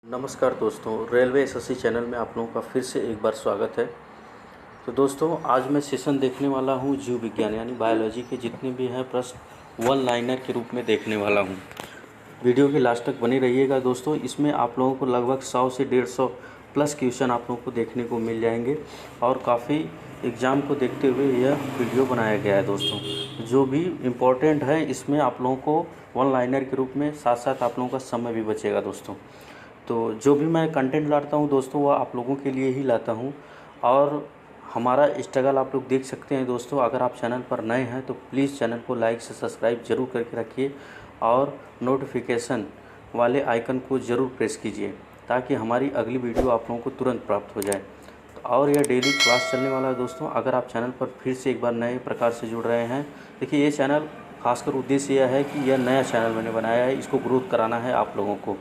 नमस्कार दोस्तों, railway SSC channel में आप लोगों का फिर से एक बार स्वागत है। तो दोस्तों, आज मैं सेशन देखने वाला हूँ जीव विज्ञान यानी बायोलॉजी के जितने भी हैं प्रश्न वन लाइनर के रूप में देखने वाला हूँ। वीडियो के लास्ट तक बने रहिएगा दोस्तों। इसमें आप लोगों को लगभग 100 से 150 प्लस क्वेश्चन आप लोगों को देखने को मिल जाएंगे और काफ़ी एग्ज़ाम को देखते हुए यह वीडियो बनाया गया है दोस्तों। जो भी इम्पोर्टेंट है इसमें आप लोगों को वन लाइनर के रूप में साथ साथ आप लोगों का समय भी बचेगा दोस्तों। तो जो भी मैं कंटेंट लाता हूँ दोस्तों वह आप लोगों के लिए ही लाता हूँ और हमारा स्ट्रगल आप लोग देख सकते हैं दोस्तों। अगर आप चैनल पर नए हैं तो प्लीज़ चैनल को लाइक से सब्सक्राइब जरूर करके रखिए और नोटिफिकेशन वाले आइकन को ज़रूर प्रेस कीजिए ताकि हमारी अगली वीडियो आप लोगों को तुरंत प्राप्त हो जाए। और यह डेली क्लास चलने वाला है दोस्तों। अगर आप चैनल पर फिर से एक बार नए प्रकार से जुड़ रहे हैं, देखिए ये चैनल खासकर उद्देश्य यह है कि यह नया चैनल मैंने बनाया है, इसको ग्रोथ कराना है आप लोगों को।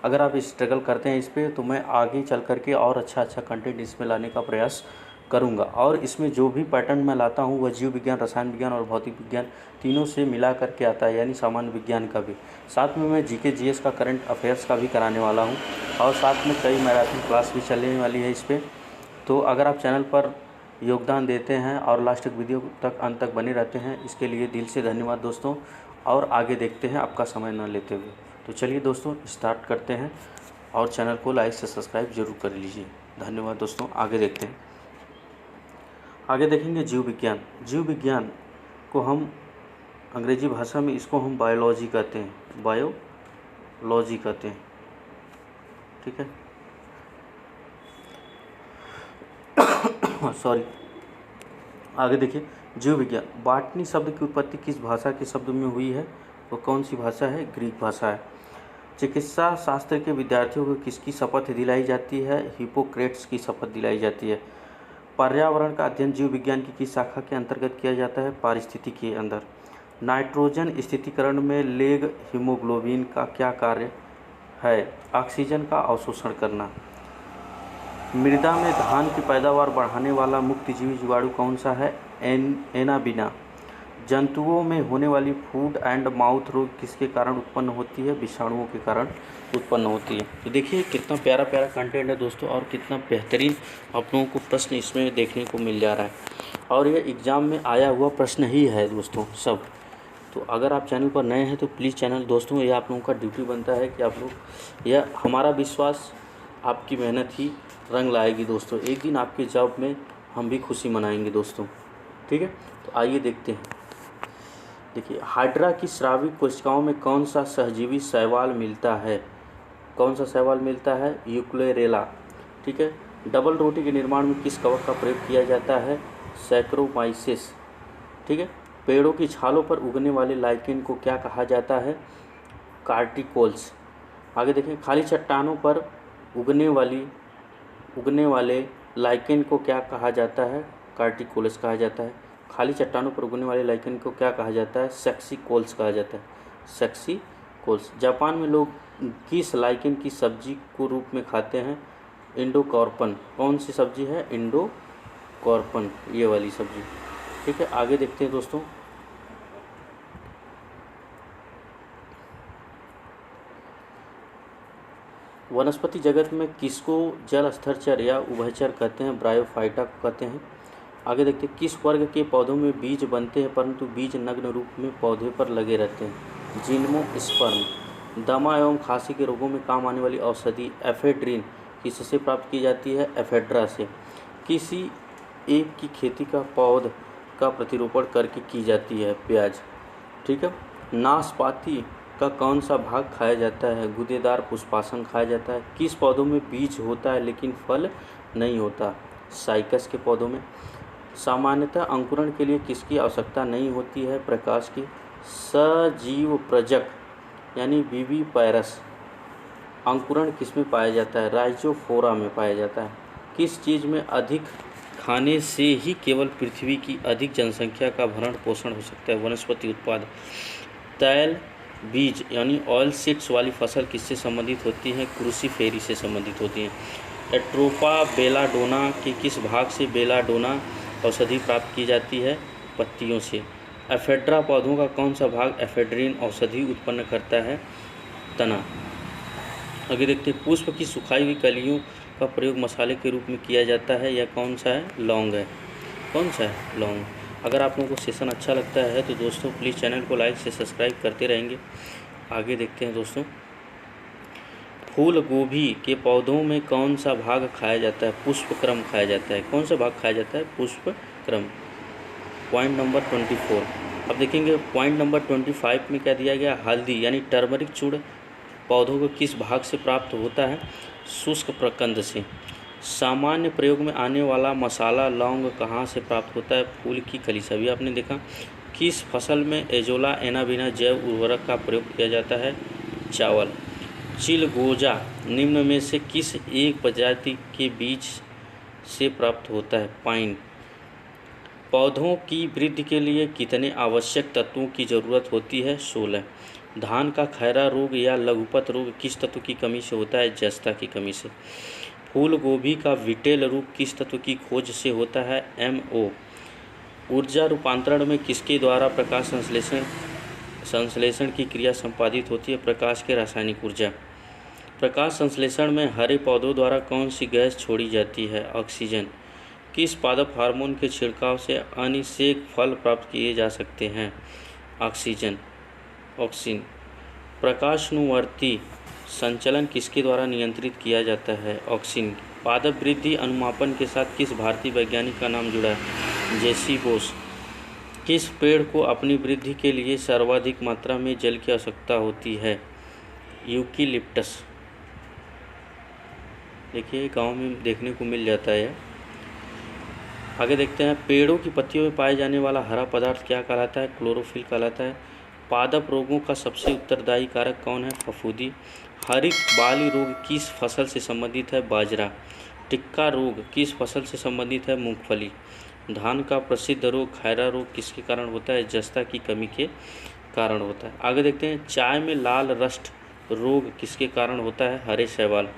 अगर आप स्ट्रगल करते हैं इस पर तो मैं आगे चल करके और अच्छा कंटेंट इसमें लाने का प्रयास करूंगा। और इसमें जो भी पैटर्न मैं लाता हूं वह जीव विज्ञान, रसायन विज्ञान और भौतिक विज्ञान तीनों से मिला करके आता है, यानी सामान्य विज्ञान का भी। साथ में मैं जीके जीएस का, करंट अफेयर्स का भी कराने वाला हूँ और साथ में कई मैराथन क्लास भी चलने वाली है इस पर। तो अगर आप चैनल पर योगदान देते हैं और लास्ट वीडियो तक अंत तक बने रहते हैं, इसके लिए दिल से धन्यवाद दोस्तों। और आगे देखते हैं आपका समय न लेते हुए। तो चलिए दोस्तों स्टार्ट करते हैं और चैनल को लाइक से सब्सक्राइब जरूर कर लीजिए। धन्यवाद दोस्तों। आगे देखते हैं। आगे देखेंगे जीव विज्ञान। जीव विज्ञान को हम अंग्रेजी भाषा में इसको हम बायोलॉजी कहते हैं, बायोलॉजी कहते हैं, ठीक है। सॉरी। आगे देखिए, जीव विज्ञान। बॉटनी शब्द की उत्पत्ति किस भाषा के शब्द में हुई है? वो कौन सी भाषा है? ग्रीक भाषा है। चिकित्सा शास्त्र के विद्यार्थियों को किसकी शपथ दिलाई जाती है? हिप्पोक्रेट्स की शपथ दिलाई जाती है। पर्यावरण का अध्ययन जीव विज्ञान की किस शाखा के अंतर्गत किया जाता है? पारिस्थितिकी के अंदर। नाइट्रोजन स्थितीकरण में लेग हीमोग्लोबिन का क्या कार्य है? ऑक्सीजन का अवशोषण करना। मृदा में धान की पैदावार बढ़ाने वाला मुक्तजीवी जीवाणु कौन सा है? एनाबिना। जंतुओं में होने वाली फूट एंड माउथ रोग किसके कारण उत्पन्न होती है? विषाणुओं के कारण उत्पन्न होती है। तो देखिए कितना प्यारा प्यारा कंटेंट है दोस्तों और कितना बेहतरीन आप लोगों को प्रश्न इसमें देखने को मिल जा रहा है और यह एग्ज़ाम में आया हुआ प्रश्न ही है दोस्तों सब। तो अगर आप चैनल पर नए हैं तो प्लीज़ चैनल दोस्तों, ये आप लोगों का ड्यूटी बनता है कि आप लोग, यह हमारा विश्वास आपकी मेहनत ही रंग लाएगी दोस्तों। एक दिन आपके जॉब में हम भी खुशी मनाएंगे दोस्तों, ठीक है। तो आइए देखते हैं। देखिए, हाइड्रा की स्राविक कोशिकाओं में कौन सा सहजीवी शैवाल मिलता है? कौन सा शैवाल मिलता है? यूक्लेरेला, ठीक है। डबल रोटी के निर्माण में किस कवक का प्रयोग किया जाता है? सैक्रोमाइसिस, ठीक है। पेड़ों की छालों पर उगने वाले लाइकेन को क्या कहा जाता है? कार्टिकोल्स। आगे देखें, खाली चट्टानों पर उगने वाले लाइकेन को क्या कहा जाता है? कार्टिकोल्स कहा जाता है। खाली चट्टानों पर उगने वाले लाइकेन को क्या कहा जाता है? सेक्सिकोल्स कहा जाता है, सेक्सिकोल्स। जापान में लोग किस लाइकेन की सब्जी को रूप में खाते हैं? इंडोकॉर्पन। कौन सी सब्जी है? इंडोकॉर्पन, ये वाली सब्जी, ठीक है। आगे देखते हैं दोस्तों। वनस्पति जगत में किसको जल स्थलचर या उभयचर कहते हैं? ब्रायोफाइटा को कहते हैं। आगे देखते हैं, किस वर्ग के पौधों में बीज बनते हैं परंतु बीज नग्न रूप में पौधे पर लगे रहते हैं? जिम्नोस्पर्म। दमा एवं खांसी के रोगों में काम आने वाली औषधि एफेड्रिन किससे प्राप्त की जाती है? एफेड्रा से। किसी एक की खेती का पौध का प्रतिरोपण करके की जाती है? प्याज, ठीक है। नाशपाती का कौन सा भाग खाया जाता है? गूदेदार पुष्पासन खाया जाता है। किस पौधों में बीज होता है लेकिन फल नहीं होता? साइकस के पौधों में। सामान्यतः अंकुरण के लिए किसकी आवश्यकता नहीं होती है? प्रकाश की। सजीव प्रजक यानी विविपैरस अंकुरण किस में पाया जाता है? राइजोफोरा में पाया जाता है। किस चीज़ में अधिक खाने से ही केवल पृथ्वी की अधिक जनसंख्या का भरण पोषण हो सकता है? वनस्पति उत्पाद। तैल बीज यानी ऑयल सीड्स वाली फसल किससे संबंधित होती है? क्रूसीफेरी से संबंधित होती है। एट्रोपा बेलाडोना के किस भाग से बेलाडोना औषधि प्राप्त की जाती है? पत्तियों से। एफेड्रा पौधों का कौन सा भाग एफेड्रिन औषधि उत्पन्न करता है? तना। आगे देखते हैं, पुष्प की सुखाई हुई कलियों का प्रयोग मसाले के रूप में किया जाता है। यह कौन सा है? लौंग है। कौन सा है? लौंग। अगर आप लोगों को सेशन अच्छा लगता है तो दोस्तों प्लीज़ चैनल को लाइक से सब्सक्राइब करते रहेंगे। आगे देखते हैं दोस्तों, फूल गोभी के पौधों में कौन सा भाग खाया जाता है? पुष्पक्रम खाया जाता है। कौन सा भाग खाया जाता है? पुष्पक्रम। Point number 24। अब देखेंगे पॉइंट नंबर 25 में क्या दिया गया? हल्दी यानी टर्मरिक चूर्ण पौधों को किस भाग से प्राप्त होता है? शुष्क प्रकंद से। सामान्य प्रयोग में आने वाला मसाला लौंग कहाँ से प्राप्त होता है? फूल की कली से। अभी आपने देखा। किस फसल में एजोला एनाबीना जैव उर्वरक का प्रयोग किया जाता है? चावल। चिलगोजा निम्न में से किस एक प्रजाति के बीज से प्राप्त होता है? पाइन। पौधों की वृद्धि के लिए कितने आवश्यक तत्वों की जरूरत होती है? 16। धान का खैरा रोग या लघुपत रोग किस तत्व की कमी से होता है? जस्ता की कमी से। फूल गोभी का विटेल रूप किस तत्व की खोज से होता है? MO। ऊर्जा रूपांतरण में किसके द्वारा प्रकाश संश्लेषण की क्रिया संपादित होती है? प्रकाश के रासायनिक ऊर्जा। प्रकाश संश्लेषण में हरे पौधों द्वारा कौन सी गैस छोड़ी जाती है? ऑक्सीजन। किस पादप हार्मोन के छिड़काव से अनिषेक फल प्राप्त किए जा सकते हैं? ऑक्सीजन। ऑक्सीन। प्रकाशनुवर्ती संचलन किसके द्वारा नियंत्रित किया जाता है? ऑक्सीन। पादप वृद्धि अनुमापन के साथ किस भारतीय वैज्ञानिक का नाम जुड़ा है? जेसी बोस। किस पेड़ को अपनी वृद्धि के लिए सर्वाधिक मात्रा में जल की आवश्यकता होती है? यूकेलिप्टस। देखिए गांव में देखने को मिल जाता है। आगे देखते हैं, पेड़ों की पत्तियों में पाए जाने वाला हरा पदार्थ क्या कहलाता है? क्लोरोफिल कहलाता है। पादप रोगों का सबसे उत्तरदायी कारक कौन है? फफूंदी। हरित बाली रोग किस फसल से संबंधित है? बाजरा। टिक्का रोग किस फसल से संबंधित है? मूंगफली। धान का प्रसिद्ध रोग खैरा रोग किसके कारण होता है? जस्ता की कमी के कारण होता है। आगे देखते हैं, चाय में लाल रस्ट रोग किसके कारण होता है? हरे शैवाल।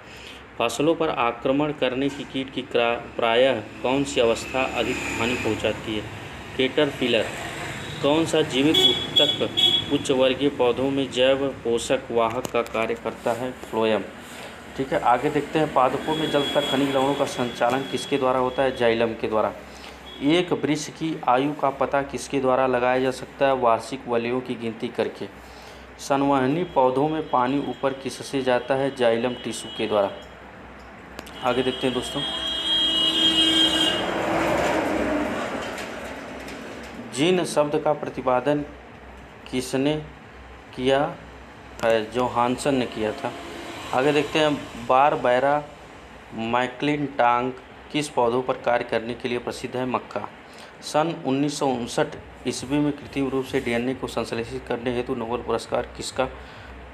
फसलों पर आक्रमण करने की कीट की प्रायः कौन सी अवस्था अधिक हानि पहुंचाती है? कैटरपिलर। कौन सा जीवित ऊतक उच्च वर्गीय पौधों में जैव पोषक वाहक का कार्य करता है? फ्लोएम। ठीक है। आगे देखते हैं, पादपों में जल तक खनिज लवणों का संचालन किसके द्वारा होता है? जाइलम के द्वारा। एक वृक्ष की आयु का पता किसके द्वारा लगाया जा सकता है? वार्षिक वलयों की गिनती करके। संवहनी पौधों में पानी ऊपर किससे जाता है? जाइलम टिश्यू के द्वारा। आगे देखते हैं दोस्तों, जीन शब्द का प्रतिपादन किसने किया है? जोहानसन ने किया था। आगे देखते हैं, बारबैरा मैक्लिंटाक किस पौधों पर कार्य करने के लिए प्रसिद्ध है? मक्का। सन 1959 ईस्वी में कृत्रिम रूप से DNA को संश्लेषित करने हेतु नोबेल पुरस्कार किसका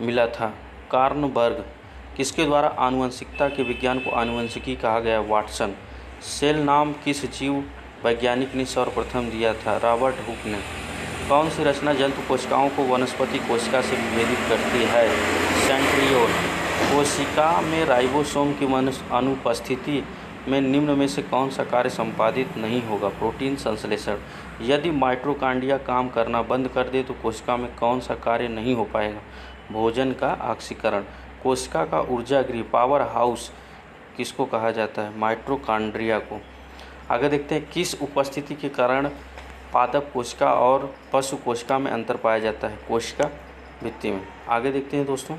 मिला था? कार्नबर्ग। किसके द्वारा आनुवंशिकता के विज्ञान को आनुवंशिकी कहा गया? वाटसन। सेल नाम किस जीव वैज्ञानिक ने सर्वप्रथम दिया था? रॉबर्ट हुक ने। कौन सी रचना जंतु कोशिकाओं को वनस्पति कोशिका से विभेदित करती है? सेंट्रियोल। कोशिका में राइबोसोम की अनुपस्थिति में निम्न में से कौन सा कार्य संपादित नहीं होगा? प्रोटीन संश्लेषण। यदि माइटोकॉन्ड्रिया काम करना बंद कर दे तो कोशिका में कौन सा कार्य नहीं हो पाएगा? भोजन का ऑक्सीकरण। कोशिका का ऊर्जा गृह पावर हाउस किसको कहा जाता है? माइटोकॉन्ड्रिया को। आगे देखते हैं, किस उपस्थिति के कारण पादप कोशिका और पशु कोशिका में अंतर पाया जाता है? कोशिका भित्ति में। आगे देखते हैं दोस्तों,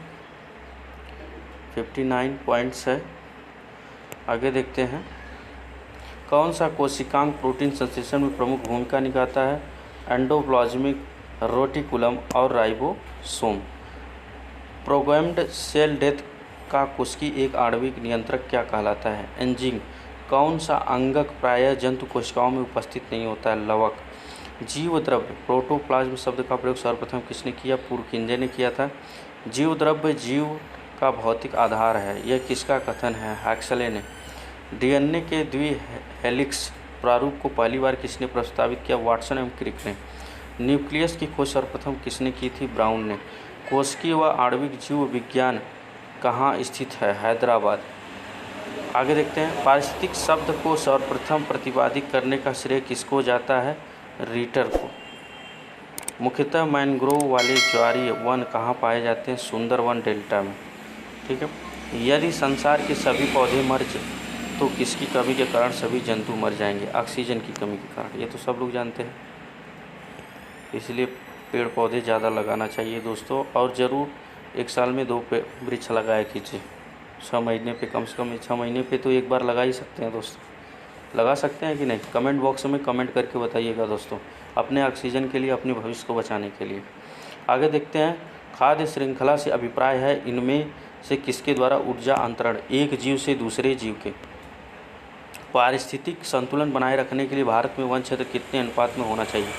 59 पॉइंट्स है। आगे देखते हैं, कौन सा कोशिकांग प्रोटीन संश्लेषण में प्रमुख भूमिका निभाता है? एंडोप्लाज्मिक रेटिकुलम और राइबोसोम। प्रोग्राम्ड सेल डेथ का कोशिकीय एक आणविक नियंत्रक क्या कहलाता है? एंजिन। कौन सा अंगक प्रायः जंतु कोशिकाओं में उपस्थित नहीं होता है? लवक। जीव द्रव्य। प्रोटोप्लाज्म शब्द का प्रयोग सर्वप्रथम किसने किया? पुरकिंजे ने किया था। जीव द्रव्य जीव का भौतिक आधार है, यह किसका कथन है? हैक्सले ने। DNA के द्विहेलिक्स प्रारूप को पहली बार किसने प्रस्तावित किया? वाटसन एवं क्रिक ने। न्यूक्लियस की खोज सर्वप्रथम किसने की थी? ब्राउन ने। कोशिकीय व आणविक जीव विज्ञान कहाँ स्थित है? हैदराबाद। आगे देखते हैं, पारिस्थितिक शब्द को सर्वप्रथम प्रतिपादित करने का श्रेय किसको जाता है? रीटर को। मुख्यतः मैंग्रोव वाले ज्वारीय वन कहाँ पाए जाते हैं? सुंदरवन डेल्टा में। ठीक है। यदि संसार के सभी पौधे मर तो किसकी कमी के कारण सभी जंतु मर जाएंगे? ऑक्सीजन की कमी के कारण। ये तो सब लोग जानते हैं। इसलिए पेड़ पौधे ज़्यादा लगाना चाहिए दोस्तों, और ज़रूर एक साल में 2 वृक्ष लगाया कीजिए। 6 महीने पे, कम से कम 6 महीने पे तो एक बार लगा ही सकते हैं दोस्तों। लगा सकते हैं कि नहीं? कमेंट बॉक्स में कमेंट करके बताइएगा दोस्तों, अपने ऑक्सीजन के लिए, अपने भविष्य को बचाने के लिए। आगे देखते हैं। खाद्य श्रृंखला से अभिप्राय है इनमें से किसके द्वारा ऊर्जा अंतरण एक जीव से दूसरे जीव के? पारिस्थितिक संतुलन बनाए रखने के लिए भारत में वन क्षेत्र कितने अनुपात में होना चाहिए?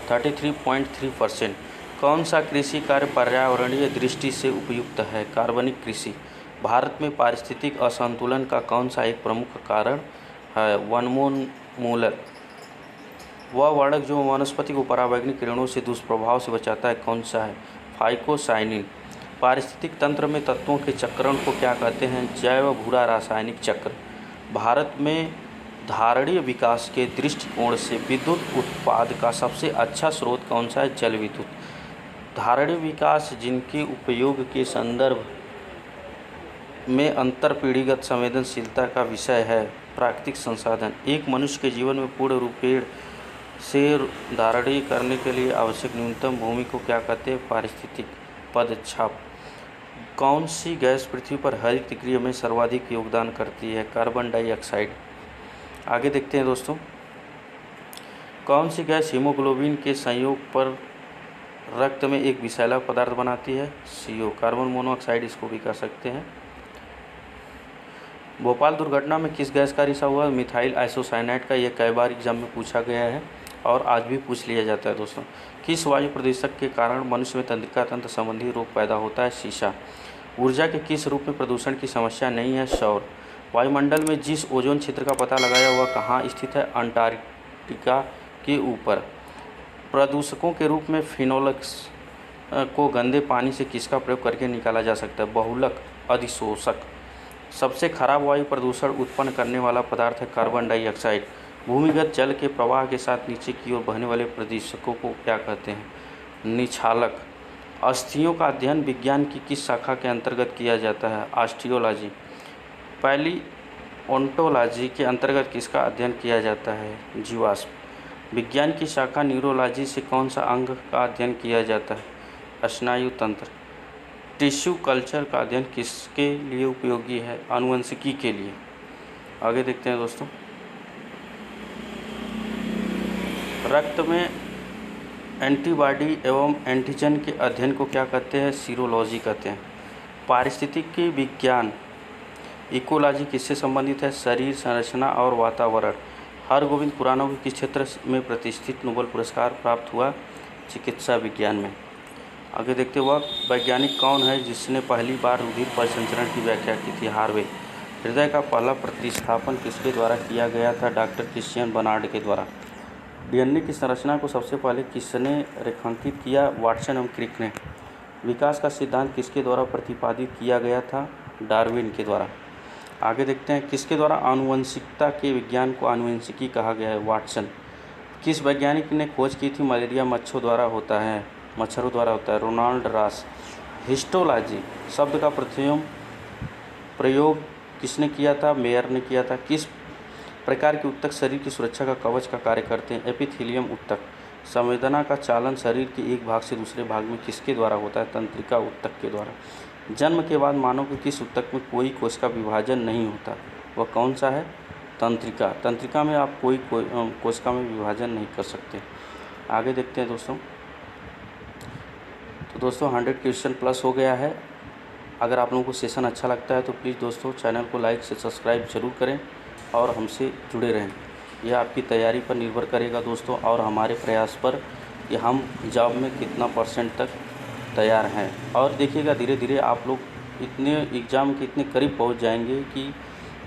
33.3%। कौन सा कृषि कार्य पर्यावरणीय दृष्टि से उपयुक्त है? कार्बनिक कृषि। भारत में पारिस्थितिक असंतुलन का कौन सा एक प्रमुख कारण है? वनोन्मूलन। वह वर्णक जो वनस्पति को पराबैंगनी किरणों से दुष्प्रभाव से बचाता है कौन सा है? फाइकोसाइनिन। पारिस्थितिक तंत्र में तत्वों के चक्रण को क्या कहते हैं? जैव भूरा रासायनिक चक्र। भारत में धारणीय विकास के दृष्टिकोण से विद्युत उत्पाद का सबसे अच्छा स्रोत कौन सा है? जल विद्युत। धारणीय विकास जिनके उपयोग के संदर्भ में अंतर पीढ़ीगत संवेदनशीलता का विषय है। प्राकृतिक संसाधन। एक मनुष्य के जीवन में पूर्ण रूपेण से धारणीय करने के लिए आवश्यक न्यूनतम भूमि को क्या कहते हैं? पारिस्थितिक पदछाप। कौन सी गैस पृथ्वी पर हरित गृह में सर्वाधिक योगदान करती है? Carbon dioxide. आगे देखते हैं दोस्तों। कौन सी गैस हीमोग्लोबिन के संयोग पर रक्त में एक विषैला पदार्थ बनाती है? CO। कार्बन मोनोऑक्साइड इसको भी कह सकते हैं। भोपाल दुर्घटना में किस गैस का रिसाव हुआ? मिथाइल आइसोसाइनाइड का। यह कई बार एग्जाम में पूछा गया है और आज भी पूछ लिया जाता है दोस्तों। किस वायु प्रदूषक के कारण मनुष्य में तंत्रिका तंत्र संबंधी रोग पैदा होता है? शीशा। ऊर्जा के किस रूप में प्रदूषण की समस्या नहीं है? सौर। वायुमंडल में जिस ओजोन क्षेत्र का पता लगाया वह कहाँ स्थित है? अंटार्कटिका के ऊपर। प्रदूषकों के रूप में फिनोल्स को गंदे पानी से किसका प्रयोग करके निकाला जा सकता है? बहुलक अधिशोषक। सबसे खराब वायु प्रदूषण उत्पन्न करने वाला पदार्थ है कार्बन डाइऑक्साइड। भूमिगत जल के प्रवाह के साथ नीचे की ओर बहने वाले प्रदूषकों को क्या कहते हैं? निछालक। अस्थियों का अध्ययन विज्ञान की किस शाखा के अंतर्गत किया जाता है? ऑस्टियोलॉजी। पैलिओन्टोलॉजी के अंतर्गत किसका अध्ययन किया जाता है? जीवाश्म। विज्ञान की शाखा न्यूरोलॉजी से कौन सा अंग का अध्ययन किया जाता है? स्नायु तंत्र। टिश्यू कल्चर का अध्ययन किसके लिए उपयोगी है? आनुवंशिकी के लिए। आगे देखते हैं दोस्तों। रक्त में एंटीबॉडी एवं एंटीजन के अध्ययन को क्या कहते हैं? सीरोलॉजी कहते हैं। पारिस्थितिकी विज्ञान इकोलॉजी किससे संबंधित है? शरीर, संरचना और वातावरण। हरगोविंद खुराना को किस क्षेत्र में प्रतिष्ठित नोबेल पुरस्कार प्राप्त हुआ? चिकित्सा विज्ञान में। आगे देखते हुआ। वैज्ञानिक कौन है जिसने पहली बार रुधिर परिसंचरण की व्याख्या की थी? हार्वे। हृदय का पहला प्रतिस्थापन किसके द्वारा किया गया था? डॉक्टर क्रिश्चियन बर्नार्ड के द्वारा। डीएनए की संरचना को सबसे पहले किसने रेखांकित किया? वाटसन एवं क्रिक ने। विकास का सिद्धांत किसके द्वारा प्रतिपादित किया गया था? डार्विन के द्वारा। आगे देखते हैं। किसके द्वारा आनुवंशिकता के विज्ञान को आनुवंशिकी कहा गया है? वाटसन। किस वैज्ञानिक ने खोज की थी मलेरिया मच्छरों द्वारा होता है? Ronald Ross. हिस्टोलॉजी शब्द का प्रयोग किसने किया था? मेयर ने किया था। किस प्रकार के ऊतक शरीर की सुरक्षा का कवच का कार्य करते हैं? एपिथेलियम ऊतक। संवेदना का चालन शरीर के एक भाग से दूसरे भाग में किसके द्वारा होता है? तंत्रिका ऊतक के द्वारा। जन्म के बाद मानव के किस ऊतक में कोई कोश का विभाजन नहीं होता? वह कौन सा है? तंत्रिका। तंत्रिका में आप कोई कोशिका में विभाजन नहीं कर सकते। आगे देखते हैं दोस्तों। तो दोस्तों 100 क्वेश्चन प्लस हो गया है। अगर आप लोगों को सेशन अच्छा लगता है तो प्लीज़ दोस्तों चैनल को लाइक से सब्सक्राइब जरूर करें और हमसे जुड़े रहें। यह आपकी तैयारी पर निर्भर करेगा दोस्तों, और हमारे प्रयास पर कि हम जॉब में कितना % तक तैयार हैं। और देखिएगा धीरे धीरे आप लोग इतने एग्ज़ाम के इतने करीब पहुंच जाएंगे कि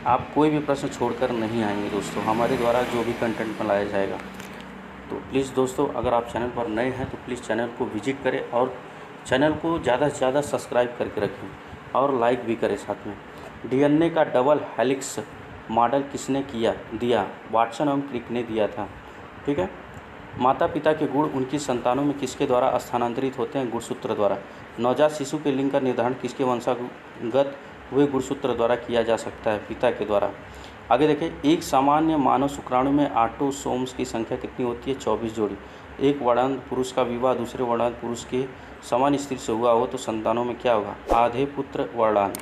आप कोई भी प्रश्न छोड़कर नहीं आएंगे दोस्तों, हमारे द्वारा जो भी कंटेंट बनाया जाएगा। तो प्लीज़ दोस्तों अगर आप चैनल पर नए हैं तो प्लीज़ चैनल को विजिट करें और चैनल को ज़्यादा से ज़्यादा सब्सक्राइब करके रखें और लाइक भी करें साथ में। डीएनए का डबल हेलिक्स मॉडल किसने दिया? वाटसन एवं क्रिक ने दिया था। ठीक है। माता पिता के गुण उनकी संतानों में किसके द्वारा स्थानांतरित होते हैं? गुणसूत्र द्वारा। नवजात शिशु के लिंग का निर्धारण किसके वंशागत वह गुणसूत्र द्वारा किया जा सकता है, पिता के द्वारा। आगे देखें, एक सामान्य मानव शुक्राणु में ऑटोसोम्स की संख्या कितनी होती है? 24 जोड़ी। एक वर्णांध पुरुष का विवाह दूसरे वर्णांध पुरुष के समान स्त्री से हुआ हो तो संतानों में क्या होगा? आधे पुत्र वर्णांध।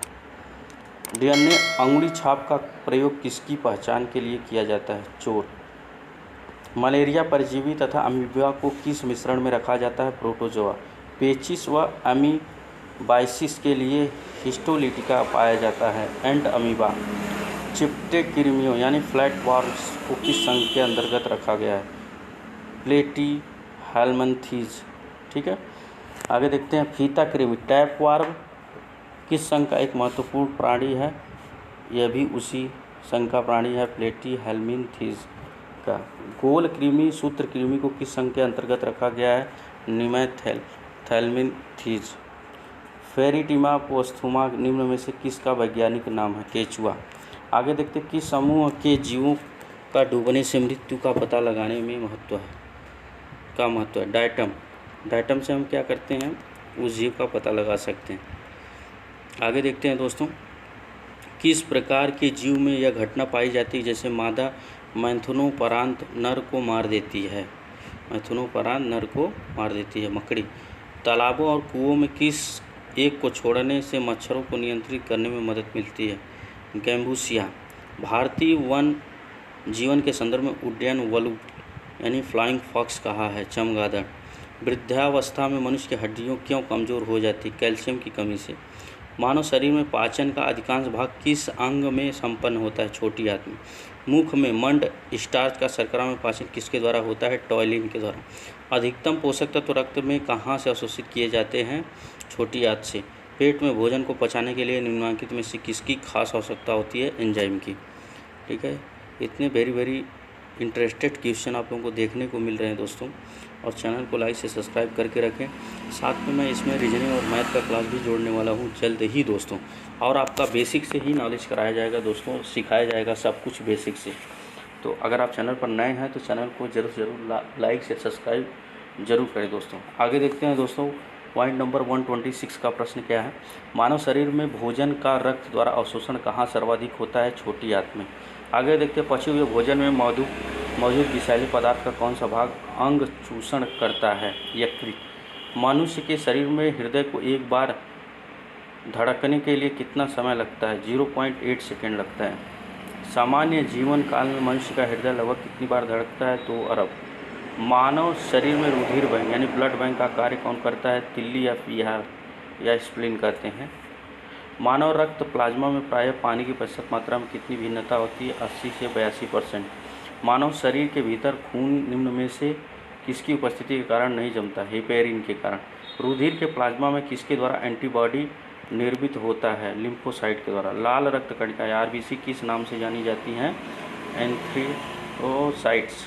डीएनए अंगुली छाप का प्रयोग किसकी पहचान के लिए किया जाता है? चोर। मलेरिया परजीवी तथा अमीबा को किस मिश्रण में रखा जाता है? प्रोटोजोआ। पेचिस व अमीबाइसिस के लिए हिस्टोलिटिका पाया जाता है, एंड अमीबा। चिपटे कृमियों यानी फ्लैट वार्म्स को किस संघ के अंतर्गत रखा गया है? प्लेटीहेल्मिन्थीज। ठीक है, आगे देखते हैं, फीता कृमि टैप वार्म किस संघ का एक महत्वपूर्ण प्राणी है? यह भी उसी संघ का प्राणी है, प्लेटीहेल्मिन्थीज का। गोल कृमि सूत्र कृमि को किस संघ के अंतर्गत रखा गया है? निमेथेल्मिन्थीज। फेरिटिमा पोस्थुमा निम्न में से किसका वैज्ञानिक नाम है? केचुआ। आगे देखते हैं, किस समूह के जीवों का डूबने से मृत्यु का पता लगाने में महत्व है? डायटम। डायटम से हम क्या करते हैं? उस जीव का पता लगा सकते हैं। आगे देखते हैं दोस्तों, किस प्रकार के जीव में यह घटना पाई जाती है जैसे मादा मैथुनोपरांत नर को मार देती है? मैथुनोपरांत नर को मार देती है मकड़ी। तालाबों और कुओं में किस एक को छोड़ने से मच्छरों को नियंत्रित करने में मदद मिलती है? गैम्बूसिया। भारतीय वन जीवन के संदर्भ में उड्डयन वलु यानी फ्लाइंग फॉक्स कहा है? चमगादड़। वृद्धावस्था में मनुष्य की हड्डियां क्यों कमज़ोर हो जाती? कैल्शियम की कमी से। मानव शरीर में पाचन का अधिकांश भाग किस अंग में संपन्न होता है? छोटी आंत में। मुख में मंड स्टार्च का शर्करा में पाचन किसके द्वारा होता है? टॉयलिन के द्वारा। अधिकतम पोषक तत्व रक्त में कहाँ से अवशोषित किए जाते हैं? छोटी आंत से। पेट में भोजन को पचाने के लिए निम्नलिखित में से किसकी खास आवश्यकता होती है? एंजाइम की। ठीक है, इतने वेरी इंटरेस्टेड क्वेश्चन आप लोगों को देखने को मिल रहे हैं दोस्तों, और चैनल को लाइक से सब्सक्राइब करके रखें। साथ में मैं इसमें रीजनिंग और मैथ का क्लास भी जोड़ने वाला हूँ जल्द ही दोस्तों, और आपका बेसिक से ही नॉलेज कराया जाएगा दोस्तों, सिखाया जाएगा सब कुछ बेसिक से। तो अगर आप चैनल पर नए हैं तो चैनल को ज़रूर लाइक से सब्सक्राइब जरूर करें दोस्तों। आगे देखते हैं दोस्तों, पॉइंट नंबर 126 का प्रश्न क्या है? मानव शरीर में भोजन का रक्त द्वारा अवशोषण कहाँ सर्वाधिक होता है? छोटी आंत में। आगे देखते हैं, पचे हुए भोजन में मौजूद विषैले पदार्थ का कौन सा भाग अंग चूषण करता है? यकृत। मनुष्य के शरीर में हृदय को एक बार धड़कने के लिए कितना समय लगता है? 0.8 सेकेंड लगता है। सामान्य जीवन काल में मनुष्य का हृदय लगभग कितनी बार धड़कता है? 2 अरब। मानव शरीर में रुधिर बैंक यानी ब्लड बैंक का कार्य कौन करता है? तिल्ली या पीहा या स्प्लीन कहते हैं। मानव रक्त प्लाज्मा में प्रायः पानी की प्रतिशत मात्रा में कितनी भिन्नता होती है? 80 से 82%। मानव शरीर के भीतर खून निम्न में से किसकी उपस्थिति के कारण नहीं जमता? हेपेरिन के कारण। रुधिर के प्लाज्मा में किसके द्वारा एंटीबॉडी निर्मित होता है? लिम्फोसाइट के द्वारा। लाल रक्त कणिकाएं आरबीसी किस नाम से जानी जाती हैं? एंथ्रियोसाइट्स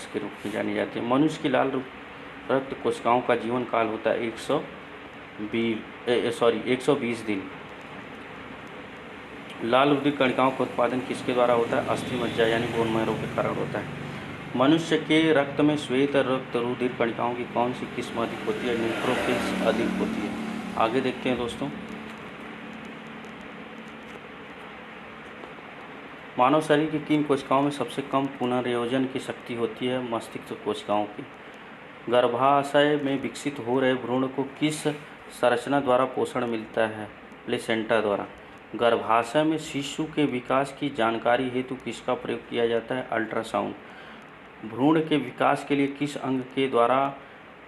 के रूप में जानी जाती है। मनुष्य की लाल रक्त कोशिकाओं का जीवन काल होता है 120 दिन। लाल रुधिर कणिकाओं का उत्पादन किसके द्वारा होता है? अस्थि मज्जा यानी बोन मैरो के कारण होता है। मनुष्य के रक्त में श्वेत रक्त रुधिर कणिकाओं की कौन सी किस्म अधिक होती है? न्यूट्रोफिल्स अधिक होती है। आगे देखते हैं दोस्तों, मानव शरीर की किन कोशिकाओं में सबसे कम पुनर्योजन की शक्ति होती है? मस्तिष्क कोशिकाओं की। गर्भाशय में विकसित हो रहे भ्रूण को किस संरचना द्वारा पोषण मिलता है? प्लेसेंटा द्वारा। गर्भाशय में शिशु के विकास की जानकारी हेतु किसका प्रयोग किया जाता है? अल्ट्रासाउंड। भ्रूण के विकास के लिए किस अंग के द्वारा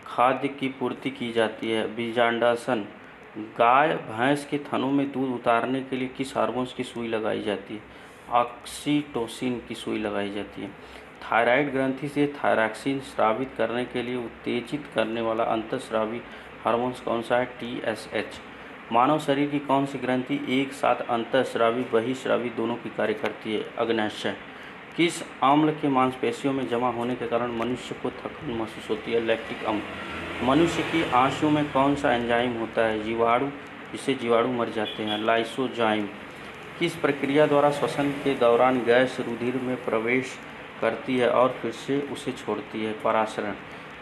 खाद्य की पूर्ति की जाती है? बीजांडासन। गाय भैंस के थनों में दूध उतारने के लिए किस हार्मोन्स की सुई लगाई जाती है? ऑक्सीटोसिन की सुई लगाई जाती है। थायराइड ग्रंथि से थायरॉक्सिन स्रावित करने के लिए उत्तेजित करने वाला अंतःस्रावी हार्मोन्स कौन सा है? TSH। मानव शरीर की कौन सी ग्रंथि एक साथ अंतःस्रावी बहिस्रावी दोनों की कार्य करती है? अग्न्याशय। किस अम्ल के मांसपेशियों में जमा होने के कारण मनुष्य को थकान महसूस होती है? लैक्टिक अम्ल। मनुष्य की आंसू में कौन सा एंजाइम होता है? जीवाणु, जिससे जीवाणु मर जाते हैं, लाइसोजाइम। किस प्रक्रिया द्वारा श्वसन के दौरान गैस रुधिर में प्रवेश करती है और फिर से उसे छोड़ती है? परासरण।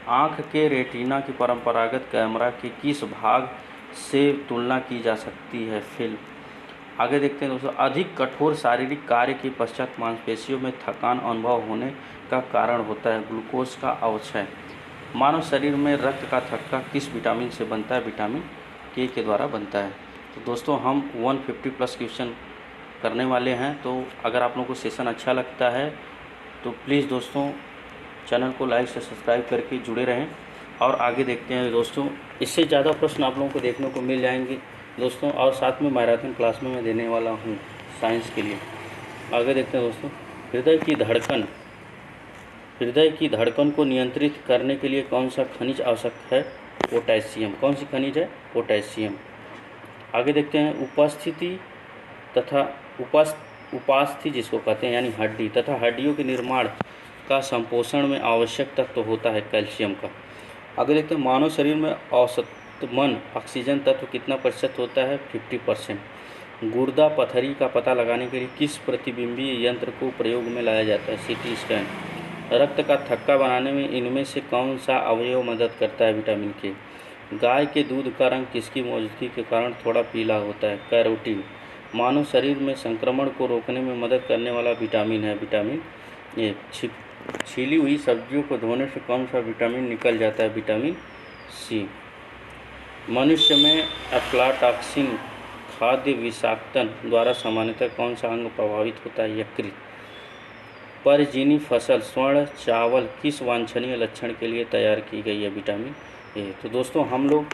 आँख के रेटिना की परंपरागत कैमरा के किस भाग से तुलना की जा सकती है फिल्म। आगे देखते हैं दोस्तों, अधिक कठोर शारीरिक कार्य के पश्चात मांसपेशियों में थकान अनुभव होने का कारण होता है ग्लूकोज का अवक्षय। मानव शरीर में रक्त का थक्का किस विटामिन से बनता है? विटामिन के द्वारा बनता है। तो दोस्तों हम 150 प्लस क्वेश्चन करने वाले हैं। तो अगर आप लोगों को सेशन अच्छा लगता है तो प्लीज़ दोस्तों चैनल को लाइक से सब्सक्राइब करके जुड़े रहें और आगे देखते हैं दोस्तों। इससे ज़्यादा प्रश्न आप लोगों को देखने को मिल जाएंगे दोस्तों, और साथ में मैराथन क्लास में मैं देने वाला हूँ साइंस के लिए। आगे देखते हैं दोस्तों, हृदय की धड़कन को नियंत्रित करने के लिए कौन सा खनिज आवश्यक है? पोटेशियम। कौन सी खनिज है? पोटेशियम। आगे देखते हैं, उपस्थिति तथा उपास्थि जिसको कहते हैं यानी हड्डी तथा हड्डियों के निर्माण का संपोषण में आवश्यक तत्व होता है कैल्शियम का। आगे देखते हैं, मानव शरीर में औसतन ऑक्सीजन तत्व कितना प्रतिशत होता है? 50%। गुर्दा पथरी का पता लगाने के लिए किस प्रतिबिंबीय यंत्र को प्रयोग में लाया जाता है? CT scan. रक्त का थक्का बनाने में इनमें से कौन सा अवयव मदद करता है? विटामिन के। गाय के दूध का रंग किसकी मौजूदगी के कारण थोड़ा पीला होता है? कैरोटीन। मानव शरीर में संक्रमण को रोकने में मदद करने वाला विटामिन है विटामिन ए। छीली हुई सब्जियों को धोने से कौन सा विटामिन निकल जाता है? Vitamin C. मनुष्य में अफ्लाटॉक्सिन खाद्य विषाक्तन द्वारा सामान्यतः कौन सा अंग प्रभावित होता है? यकृत। परजीवी फसल स्वर्ण चावल किस वांछनीय लक्षण के लिए तैयार की गई है? Vitamin A. तो दोस्तों हम लोग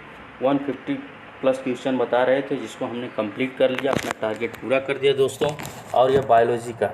150 प्लस क्वेश्चन बता रहे थे जिसको हमने कंप्लीट कर लिया, अपना टारगेट पूरा कर दिया दोस्तों। और यह बायोलॉजी का,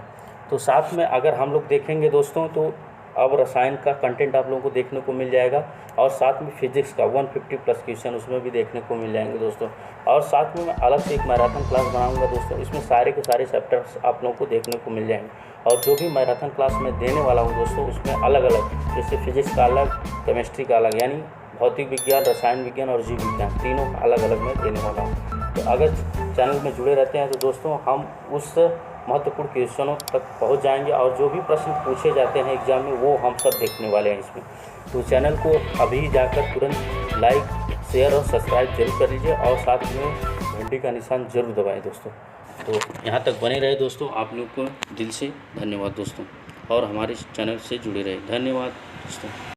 तो साथ में अगर हम लोग देखेंगे दोस्तों तो अब रसायन का कंटेंट आप लोगों को देखने को मिल जाएगा, और साथ में फिजिक्स का 150 प्लस क्वेश्चन उसमें भी देखने को मिल जाएंगे दोस्तों। और साथ में मैं अलग से एक मैराथन क्लास बनाऊंगा दोस्तों, इसमें सारे के सारे चैप्टर्स आप लोगों को देखने को मिल जाएंगे। और जो भी मैराथन क्लास मैं देने वाला हूँ दोस्तों उसमें अलग अलग, जैसे फिजिक्स का अलग, केमिस्ट्री का अलग, यानी भौतिक विज्ञान, रसायन विज्ञान और जीव विज्ञान तीनों का अलग अलग मैं देने वाला हूँ। तो अगर चैनल में जुड़े रहते हैं तो दोस्तों हम उस महत्वपूर्ण क्वेश्चनों तक पहुंच जाएंगे, और जो भी प्रश्न पूछे जाते हैं एग्जाम में वो हम सब देखने वाले हैं इसमें। तो चैनल को अभी जाकर तुरंत लाइक, शेयर और सब्सक्राइब जरूर कर लीजिए, और साथ में घंटी का निशान जरूर दबाएं दोस्तों। तो यहाँ तक बने रहे दोस्तों, आप लोग को दिल से धन्यवाद दोस्तों, और हमारे चैनल से जुड़े रहे। धन्यवाद दोस्तों।